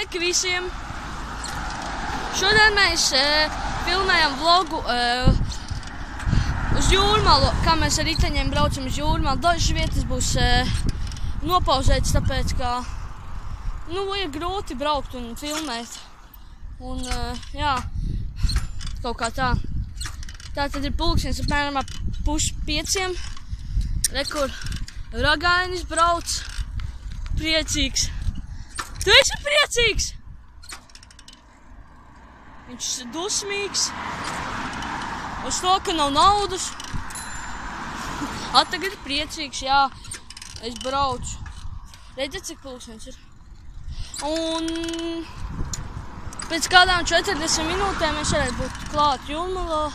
Sveiki visiem! Šodien mēs filmējam vlogu uz Jūrmalu, kā mēs ar riteņiem braucam uz Jūrmalu. Dažas vietas būs nopauzētas, tāpēc, ka ir grūti braukt un filmēt. Un, jā, kaut kā tā. Tā tad ir pulkstenis apmēram ap 4:30. Re, kur Ragainis brauc. Priecīgs. Tu esi priecīgs? Viņš ir dusmīgs. Uz to, ka nav naudas. Tagad ir priecīgs, jā. Es braucu. Redziet, cik pulkstenis ir. Un pēc kādām 40 minūtēm mēs varētu būt klāt Jūrmalā.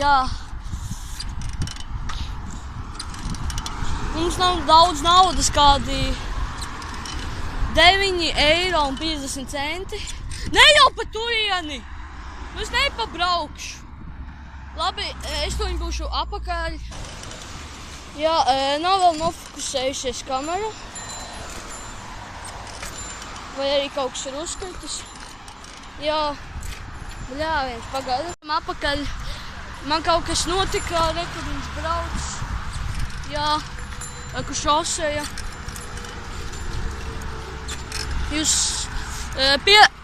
Jā. Mums nav daudz naudas, kādi 9,50 eiro. Ne jau pa turieni! Es nepabraukšu. Labi, es to būšu apakaļ. Jā, nav vēl nofokusējusies kamera. Vai arī kaut kas ir uzkritis. Jā, bļāviens, pagaidām apakaļ. Man kaut kas notika, re, kad viņš brauc. Jā. Kur šoseja.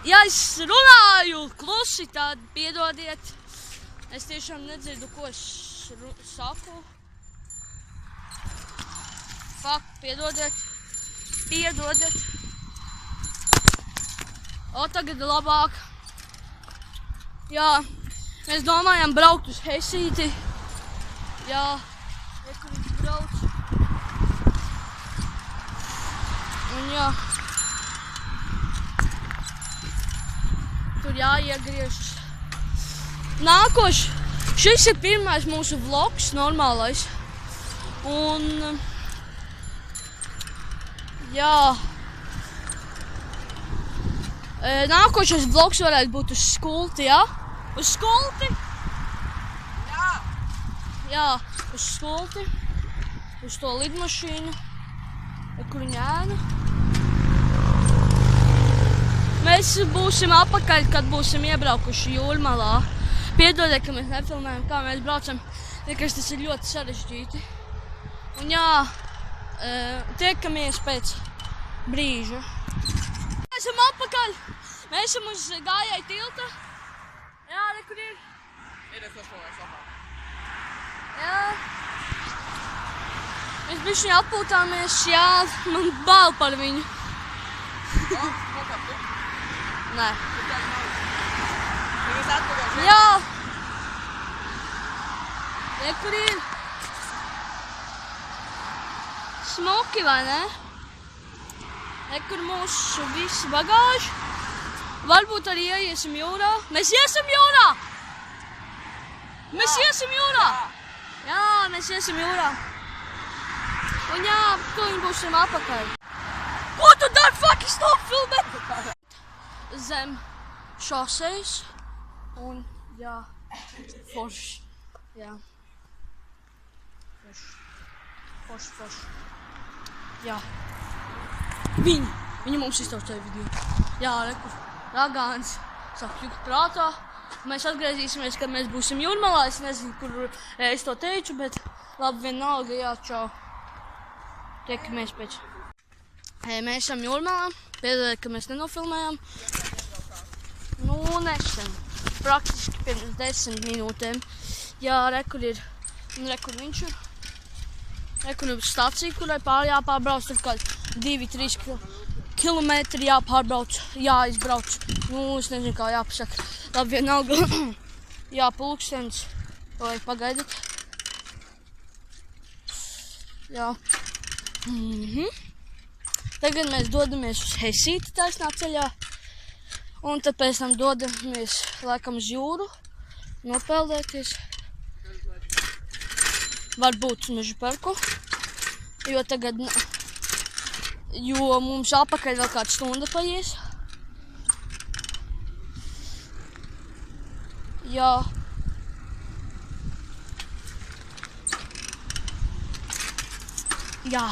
Ja es runāju klusi, tad piedodiet. Es tiešām nedzirdu, ko es saku. Piedodiet. Piedodiet. Tagad ir labāk. Jā, mēs domājam braukt uz Hesīti. Jā, kur viņš brauc. Un jā, tur jāiegriežas. Šis ir pirmais mūsu vlogs, normālais. Un jā, nākošais vlogs varētu būt uz Skulti, jā? Uz Skulti? Jā. Jā, uz Skulti. Uz to lidmašīnu. Kur viņa ēna. Mēs būsim apakaļ, kad būsim iebraukuši Jūrmalā. Piedodiet, ka mēs nefilmējam, kā mēs braucam. Vienkārši tas ir ļoti sarežģīti. Un jā, tiekamies pēc brīža. Mēs esam apakaļ. Mēs esam uz Gājēju tilta. Jā, re, kur ir? Ir, es nospēlēju sopā. Jā. Mēs bišķi atpūtāmies, jā, man bail par viņu. Nē. Jā. Re, kur ir? Smuki, vai ne? Re, kur mūsu visi bagāži. Varbūt arī iesim jūrā. Mēs iesim jūrā! Mēs iesim jūrā! Jā, mēs iesim jūrā. Un jā, tu viņi būsim apakaļ. Ko tu dari? Fucking stop filmēt! Zem šosejas. Un jā, forši. Jā. Forši. Jā. Viņi mums iztaucēja video. Jā, re, kur Ragāns sāk jukt prātā. Mēs atgriezīsimies, kad mēs būsim Jūrmalā. Es nezinu, kur es to teicu, bet labi, vienalga, jā, čau. Tiekamies pēc. Mēs esam Jūrmalā. Piedodiet, ka mēs nenofilmējām. Nesen. Praktiski pirms 10 minūtēm. Jā, re, kur ir. Un re, kur viņš ir. Re, kur ir stacija, kurai jāpārbrauc. Tur kādi 2-3 kilometri jāpārbrauc, jāizbrauc. Es nezinu, kā jāpasaka. Labi, vienalga. Jā, pulkstenis. Vai pagaidat. Jā. Tagad mēs dodamies uz Hesīti taisnā ceļā. Un tad pēc tam dodamies laikam uz jūru. Nopeldēties. Varbūt uz Mežu parku. Jo mums apakaļ vēl kāda stunda paies. Jā. Jā.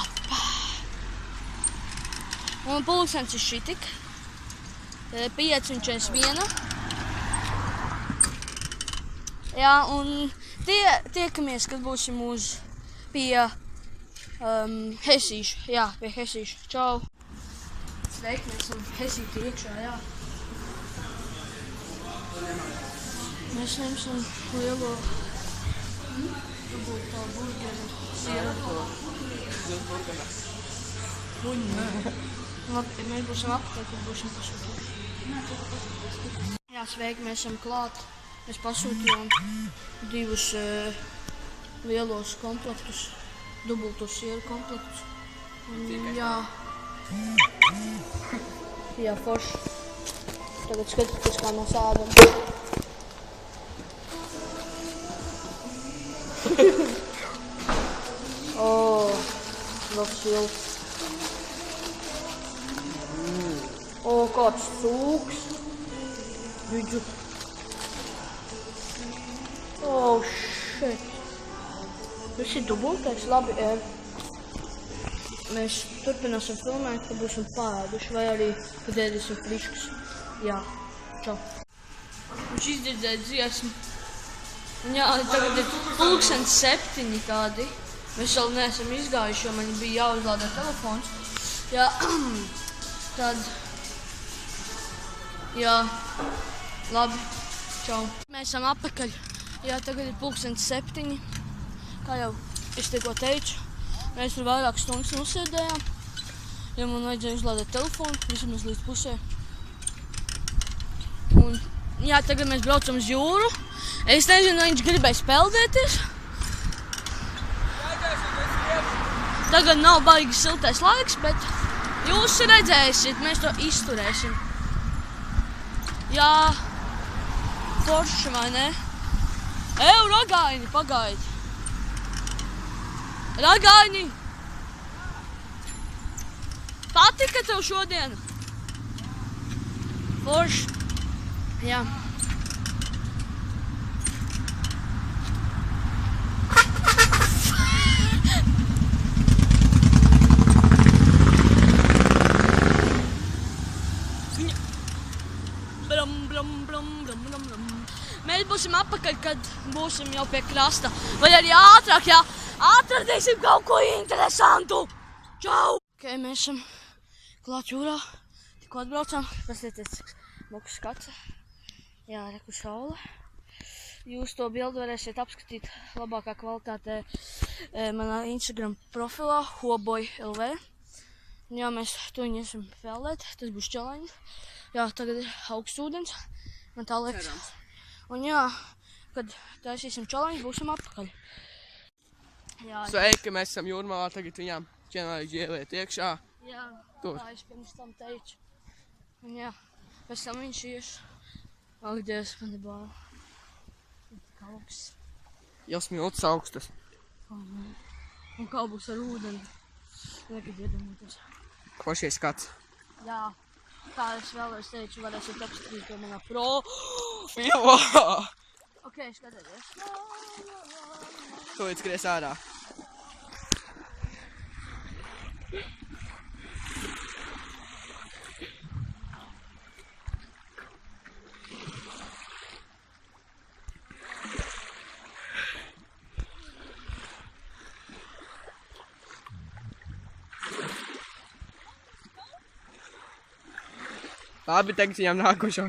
Un pulkstens ir šitik. 5:41. Jā, un tiekamies, kad būsim pie Hesīša. Jā, pie Hesīša. Čau! Sveiki, mēs esam Hesīti iekšā, jā. Mēs ņemsim lielo dubultā burgeru sieru. Labi, mēs būsim apatē, kad būsim pasūtījuši. Jā, sveiki, mēs esam klāt. Mēs pasūtījām 2 lielos komplektus, dubultos sieru komplektus. Jā. Jā, forši. Tagad skatieties, kā mēs ēdam. Labs silts. Kāds cūks. Vidžu. Shit. Tas ir dubultais, labi. Mēs turpināsim filmēt, kad būsim pāēduši, vai arī, kad ēdīsim friškus. Jā, čau. Viņš izdzirdēja dziesmu. Jā, tagad ir 7:00 kādi. Mēs vēl neesam izgājuši, jo man bija jāuzlādē telefons. Jā, tad... Jā, labi, čau. Mēs esam apakaļ. Jā, tagad ir 7:00. Kā jau es tikko teicu, mēs tur vairāk stundas nosēdējām. Jo man vajadzēja uzlādēt telefonu, vismaz līdz pusē. Un, jā, tagad mēs braucam uz jūru. Es nezinu, vai viņš gribēs peldēties. Tagad nav baigi siltais laiks, bet jūs redzēsiet, mēs to izturēsim. Jā, forši, vai ne? Ragaini, pagaidi. Ragaini! Patika tev šodien? Forši. Jā. Mēs būsim apakaļ, kad būsim jau pie krasta. Vai arī ātrāk, jā, atradīsim kaut ko interesantu. Čau! Ok, mēs esam klāt jūrā. Tikko atbraucām. Paskatieties, cik moks skats. Jā, reku saule. Jūs to bildu varēsiet apskatīt labākā kvalitātē manā Instagram profilā hoboy.lv. Jā, mēs tuņi esam peldēt. Tas būs challenge. Jā, tagad ir augsts ūdens. Man tā liekas. Un jā, kad taisīsim challenge, būsim atpakaļ. Jā, sveiki, mēs esam Jūrmalā, tagad viņām challenge ieliet iekšā. Jā, tur. Tā es pirms tam teicu. Un jā, pēc tam viņš ieš. Ak, Dievs, man ir bail. Tik augsts. Jau smilts augstas. Un kā būs ar ūdeni. Nekad iedomāties. Ko šie skats? Jā. Kā es vēlreiz teicu, varēsiet apskatīt to manā Filmā! Ok, skatieties. Tūlīt skries ārā. Labi, tagad viņām nākošo.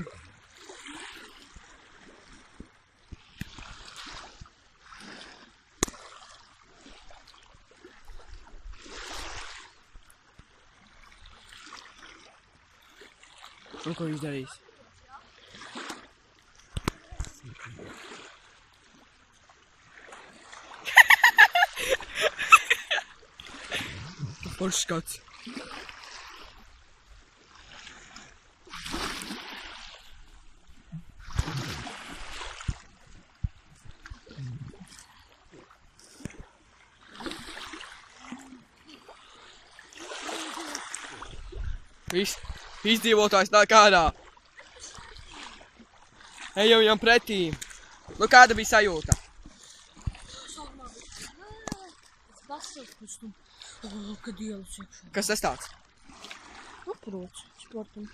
Un ko viņš darīs? Foršs skats. Izdzīvotājs nāk ārā. Ejam viņam pretī. Nu, kāda bija sajūta? Kad ielas iekšā. Kas tas tāds? saprots sportam.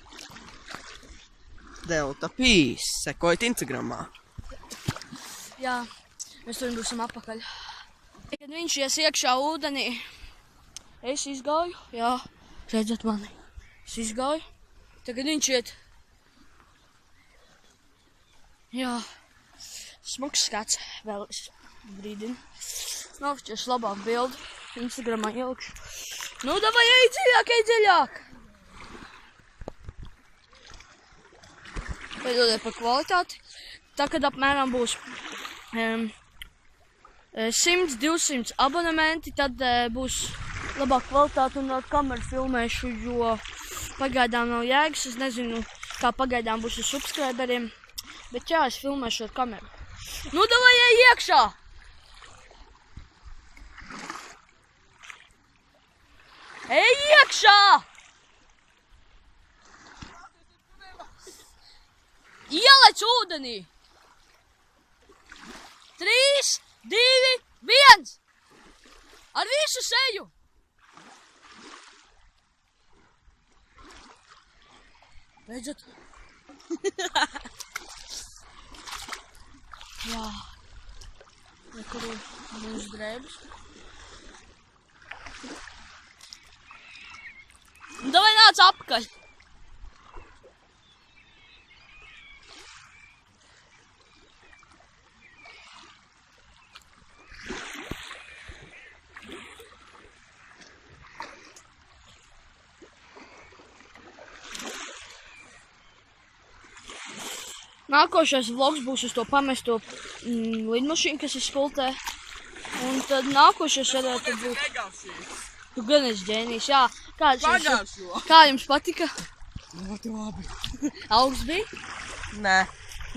Delta Pīs. Sekojiet Instagramā. Jā, mēs tur būsim apakaļ. Kad viņš ies iekšā ūdenī, es izgāju, jā, redzat mani, es izgāju, tagad viņš iet. Jā, smuks skats, vēl es brīdinu. Nākšķies labāk bildi, Instagramā ielikšu. Nu, davai, ej dziļāk! Pēdodē par kvalitāti. Tā, kad apmēram būs 100-200 abonementi, tad būs labāk kvalitāte un ar kameru filmēšu, jo pagaidām nav jēgas. Es nezinu, kā pagaidām būs ar subscriberiem, bet jā, es filmēšu ar kameru. Nu, davai, ej iekšā! Ej iekšā! Ielec ūdenī! 3, 2, 1! Ar visu seju! Beidzot! Jā. Nekur ir mūsu drēbes. Davai nāc apakaļ! Nākošais vlogs būs uz to pamesto lidmašīnu, kas ir Spultē. Un tad nākošais varētu būt... Tu gan esi ģēnijs, jā. Kā jums patika? Ļoti labi. Augsts bija? Nē.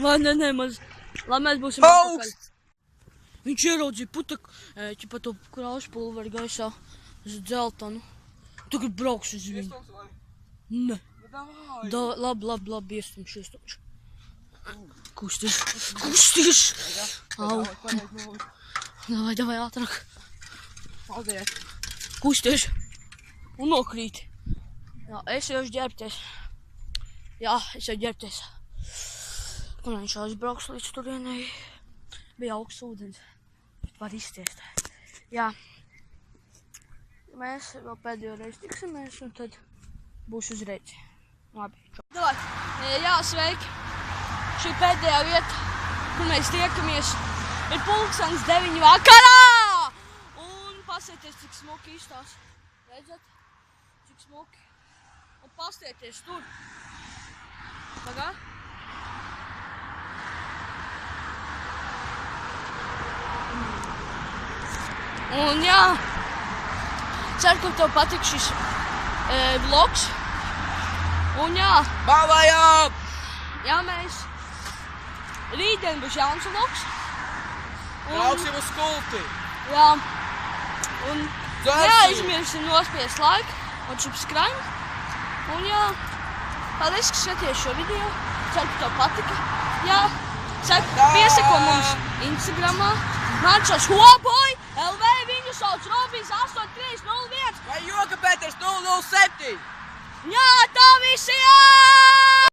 Vai ne, maz. Lai mēs būsim apakaļ. Augsts! Viņš ieraudzīja putak, ķipa to kraušu pulveri gaisā uz dzeltanu. Tagad braukšu uz viņu. Ne. Labi, iestumšu. Kusties! Au. Davai, ātrāk. Paldies. Kusties. Un nokrīt. Jā, es jau ģērbties. Un viņš aizbrauks līdz turienei. Bija augsts ūdens. Bet var iztiest. Jā. Mēs vēl pēdējo reizi tiksimies un tad būs uzreiz. Labi. Davai. Jā, sveiki. Šī pēdējā vieta, kur mēs tiekamies, ir 9:00 vakarā! Un pasieties, cik smuki izstās. Redzat? Cik smuki. Un pastieties tur. Pagā? Un jā, ceru, ka tev patīk šis vlogs. Un jā. Bavājām! Jā, mēs. Rītdien būs jauns vlogs. Brauksim uz Skulti. Jā. Un neaizmirsim nospiest like un subscribe. Un jā, paldies, ka skaties šo video. Ceru, ka tev patika. Jā, piesako mums Instagramā. Mācos Hoboj LV, viņu sauc Robins 8301. Vai Joka Pēters 007? Jā, tā visi, jā!